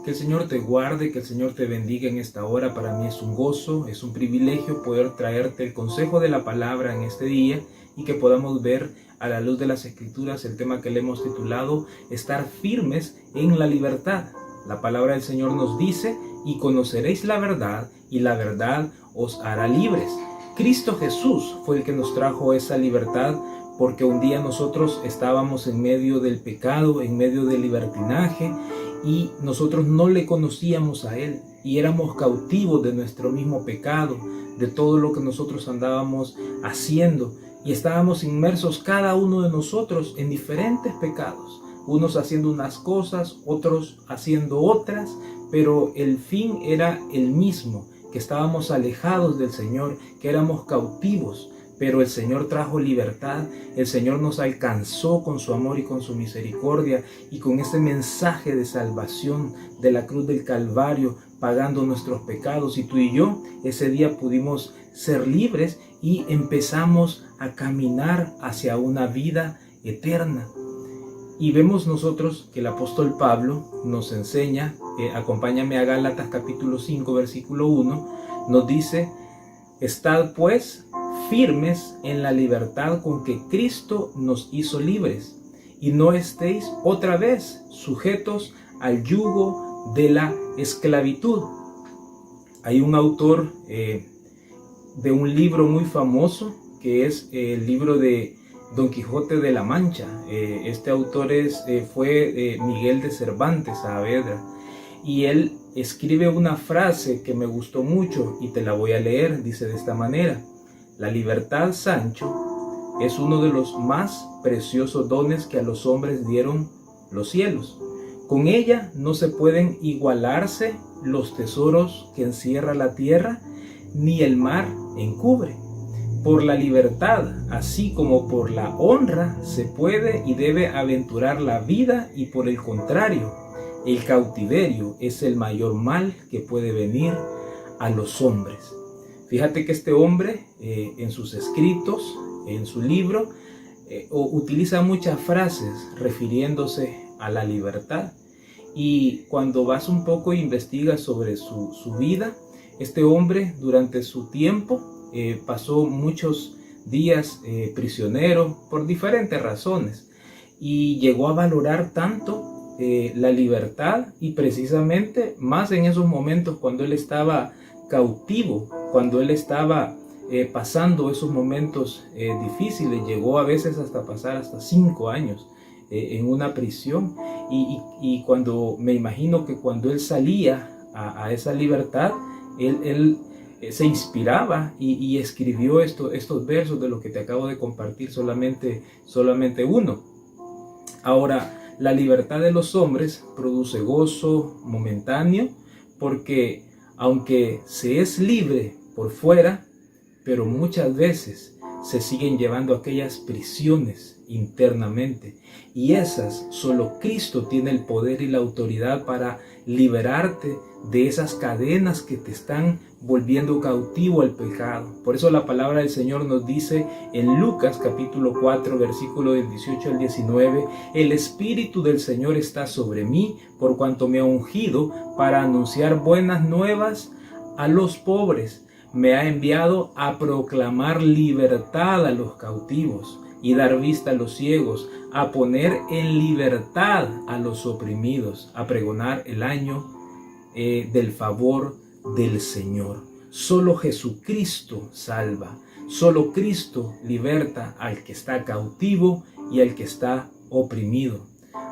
Que el Señor te guarde, que el Señor te bendiga en esta hora. Para mí es un gozo, es un privilegio poder traerte el consejo de la palabra en este día y que podamos ver a la luz de las Escrituras el tema que le hemos titulado estar firmes en la libertad. La palabra del Señor nos dice: y conoceréis la verdad, y la verdad os hará libres. Cristo Jesús fue el que nos trajo esa libertad, porque un día nosotros estábamos en medio del pecado, en medio del libertinaje, y nosotros no le conocíamos a Él, y éramos cautivos de nuestro mismo pecado, de todo lo que nosotros andábamos haciendo, y estábamos inmersos cada uno de nosotros en diferentes pecados, unos haciendo unas cosas, otros haciendo otras, pero el fin era el mismo, que estábamos alejados del Señor, que éramos cautivos. Pero el Señor trajo libertad, el Señor nos alcanzó con su amor y con su misericordia, y con ese mensaje de salvación de la cruz del Calvario, pagando nuestros pecados. Y tú y yo ese día pudimos ser libres y empezamos a caminar hacia una vida eterna. Y vemos nosotros que el apóstol Pablo nos enseña, acompáñame a Gálatas capítulo 5 versículo 1, nos dice: estad pues firmes en la libertad con que Cristo nos hizo libres, y no estéis otra vez sujetos al yugo de la esclavitud. Hay un autor de un libro muy famoso, que es el libro de Don Quijote de la Mancha. Este autor fue Miguel de Cervantes Saavedra, y él escribe una frase que me gustó mucho y te la voy a leer. Dice de esta manera: la libertad, Sancho, es uno de los más preciosos dones que a los hombres dieron los cielos. Con ella no se pueden igualarse los tesoros que encierra la tierra, ni el mar encubre. Por la libertad, así como por la honra, se puede y debe aventurar la vida, y por el contrario, el cautiverio es el mayor mal que puede venir a los hombres. Fíjate que este hombre en sus escritos, en su libro, utiliza muchas frases refiriéndose a la libertad. Y cuando vas un poco e investigas sobre su vida, este hombre durante su tiempo pasó muchos días prisionero por diferentes razones, y llegó a valorar tanto la libertad, y precisamente más en esos momentos cuando él estaba cautivo, cuando él estaba pasando esos momentos difíciles. Llegó a veces hasta pasar hasta 5 años en una prisión, y cuando me imagino que cuando él salía a esa libertad, él se inspiraba y escribió estos versos de los que te acabo de compartir, solamente uno. Ahora, la libertad de los hombres produce gozo momentáneo, porque aunque se es libre por fuera, pero muchas veces se siguen llevando aquellas prisiones internamente, y esas solo Cristo tiene el poder y la autoridad para liberarte de esas cadenas que te están volviendo cautivo al pecado. Por eso la palabra del Señor nos dice en Lucas capítulo 4 versículo del 18 al 19: el Espíritu del Señor está sobre mí, por cuanto me ha ungido para anunciar buenas nuevas a los pobres. Me ha enviado a proclamar libertad a los cautivos y dar vista a los ciegos, a poner en libertad a los oprimidos, a pregonar el año del favor del Señor. Solo Jesucristo salva, solo Cristo liberta al que está cautivo y al que está oprimido.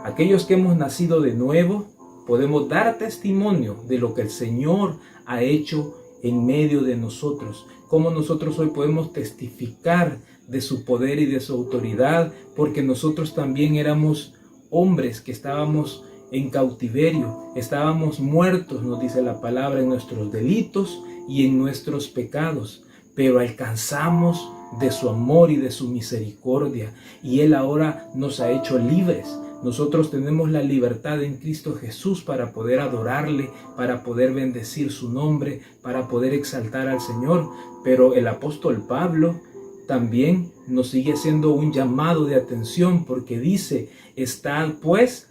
Aquellos que hemos nacido de nuevo podemos dar testimonio de lo que el Señor ha hecho en medio de nosotros, cómo nosotros hoy podemos testificar de su poder y de su autoridad, porque nosotros también éramos hombres que estábamos en cautiverio, estábamos muertos, nos dice la palabra, en nuestros delitos y en nuestros pecados, pero alcanzamos de su amor y de su misericordia, y Él ahora nos ha hecho libres. Nosotros tenemos la libertad en Cristo Jesús para poder adorarle, para poder bendecir su nombre, para poder exaltar al Señor. Pero el apóstol Pablo también nos sigue haciendo un llamado de atención, porque dice: estad pues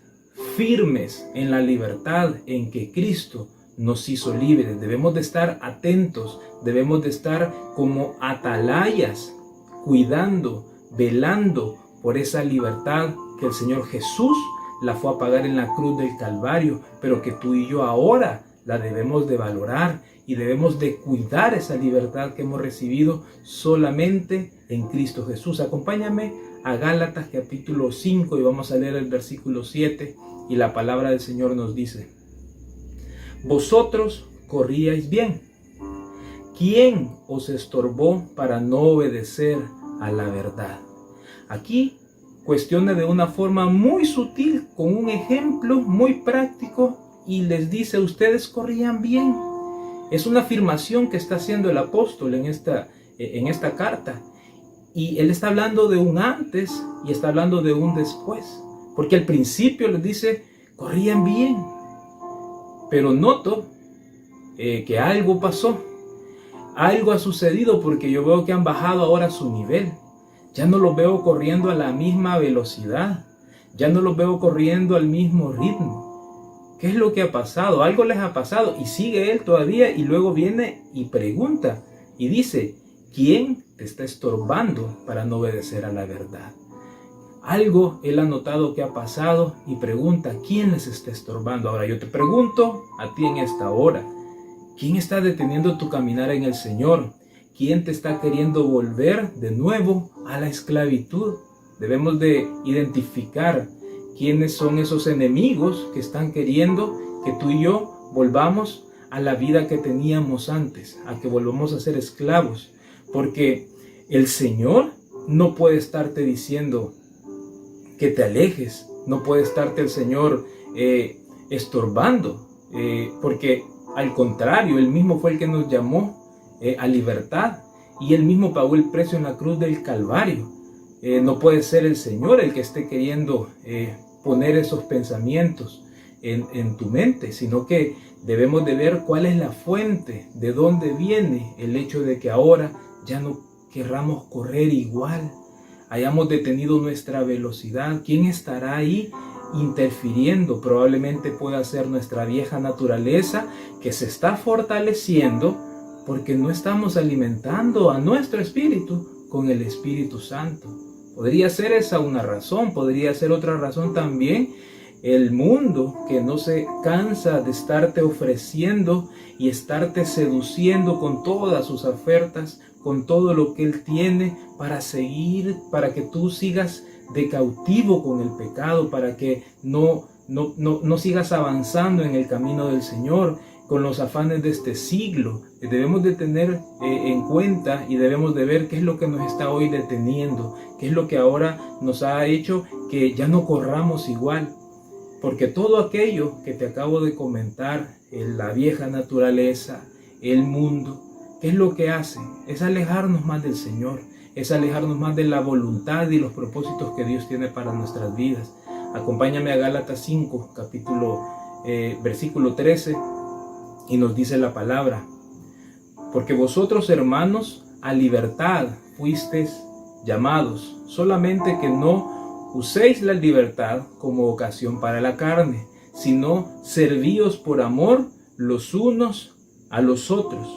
firmes en la libertad en que Cristo nos hizo libres. Debemos de estar atentos, debemos de estar como atalayas, cuidando, velando por esa libertad que el Señor Jesús la fue a pagar en la cruz del Calvario, pero que tú y yo ahora la debemos de valorar y debemos de cuidar esa libertad que hemos recibido solamente en Cristo Jesús. Acompáñame a Gálatas capítulo 5 y vamos a leer el versículo 7 y la palabra del Señor nos dice: vosotros corríais bien. ¿Quién os estorbó para no obedecer a la verdad? Aquí cuestiona de una forma muy sutil, con un ejemplo muy práctico, y les dice: ustedes corrían bien. Es una afirmación que está haciendo el apóstol en esta carta. Y él está hablando de un antes y está hablando de un después. Porque al principio les dice: corrían bien. Pero noto que algo pasó. Algo ha sucedido, porque yo veo que han bajado ahora su nivel. Ya no los veo corriendo a la misma velocidad. Ya no los veo corriendo al mismo ritmo. ¿Qué es lo que ha pasado? Algo les ha pasado. Y sigue él todavía y luego viene y pregunta y dice: ¿quién te está estorbando para no obedecer a la verdad? Algo él ha notado que ha pasado y pregunta: ¿quién les está estorbando? Ahora yo te pregunto a ti en esta hora: ¿quién está deteniendo tu caminar en el Señor? ¿Quién te está queriendo volver de nuevo a la esclavitud? Debemos de identificar quiénes son esos enemigos que están queriendo que tú y yo volvamos a la vida que teníamos antes, a que volvamos a ser esclavos. Porque el Señor no puede estarte diciendo que te alejes, no puede estarte el Señor estorbando, porque al contrario, Él mismo fue el que nos llamó a libertad y Él mismo pagó el precio en la cruz del Calvario. No puede ser el Señor el que esté queriendo poner esos pensamientos en tu mente, sino que debemos de ver cuál es la fuente, de dónde viene el hecho de que ahora ya no querramos correr igual, hayamos detenido nuestra velocidad. ¿Quién estará ahí interfiriendo? Probablemente pueda ser nuestra vieja naturaleza que se está fortaleciendo porque no estamos alimentando a nuestro espíritu con el Espíritu Santo. Podría ser esa una razón, podría ser otra razón también el mundo que no se cansa de estarte ofreciendo y estarte seduciendo con todas sus ofertas, con todo lo que Él tiene para que tú sigas de cautivo con el pecado, para que no sigas avanzando en el camino del Señor, con los afanes de este siglo. Debemos de tener en cuenta y debemos de ver qué es lo que nos está hoy deteniendo, qué es lo que ahora nos ha hecho que ya no corramos igual. Porque todo aquello que te acabo de comentar, la vieja naturaleza, el mundo, ¿qué es lo que hace? Es alejarnos más del Señor, es alejarnos más de la voluntad y los propósitos que Dios tiene para nuestras vidas. Acompáñame a Gálatas 5, versículo 13, y nos dice la palabra: porque vosotros, hermanos, a libertad fuisteis llamados, solamente que no uséis la libertad como ocasión para la carne, sino servíos por amor los unos a los otros.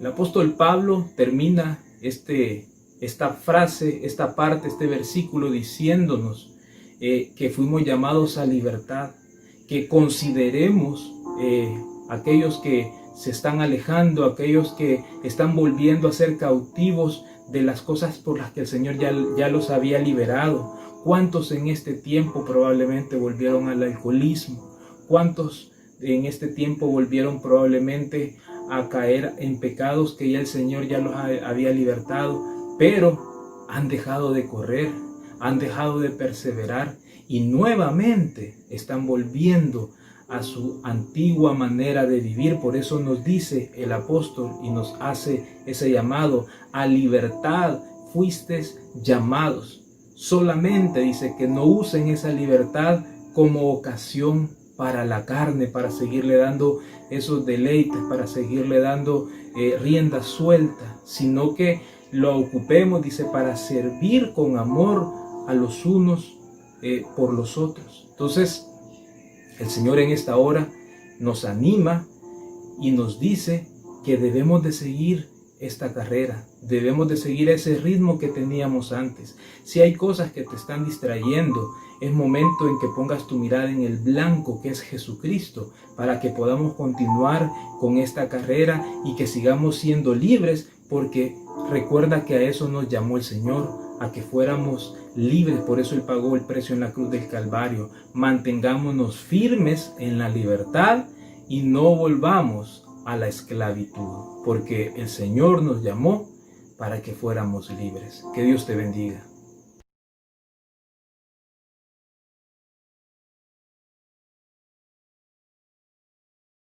El apóstol Pablo termina esta frase, esta parte, este versículo diciéndonos que fuimos llamados a libertad, que consideremos aquellos que se están alejando, aquellos que están volviendo a ser cautivos de las cosas por las que el Señor ya los había liberado. ¿Cuántos en este tiempo probablemente volvieron al alcoholismo? ¿Cuántos en este tiempo volvieron probablemente a caer en pecados que ya el Señor ya los había libertado? Pero han dejado de correr, han dejado de perseverar y nuevamente están volviendo a su antigua manera de vivir. Por eso nos dice el apóstol y nos hace ese llamado: a libertad fuisteis llamados. Solamente dice que no usen esa libertad como ocasión para la carne, para seguirle dando esos deleites, para seguirle dando rienda suelta, sino que lo ocupemos, dice, para servir con amor a los unos por los otros. Entonces, El Señor en esta hora nos anima y nos dice que debemos de seguir esta carrera, debemos de seguir ese ritmo que teníamos antes. Si hay cosas que te están distrayendo, es momento en que pongas tu mirada en el blanco que es Jesucristo, para que podamos continuar con esta carrera y que sigamos siendo libres, porque recuerda que a eso nos llamó el Señor, a que fuéramos libres. Por eso Él pagó el precio en la cruz del Calvario. Mantengámonos firmes en la libertad y no volvamos a la esclavitud, porque el Señor nos llamó para que fuéramos libres. Que Dios te bendiga.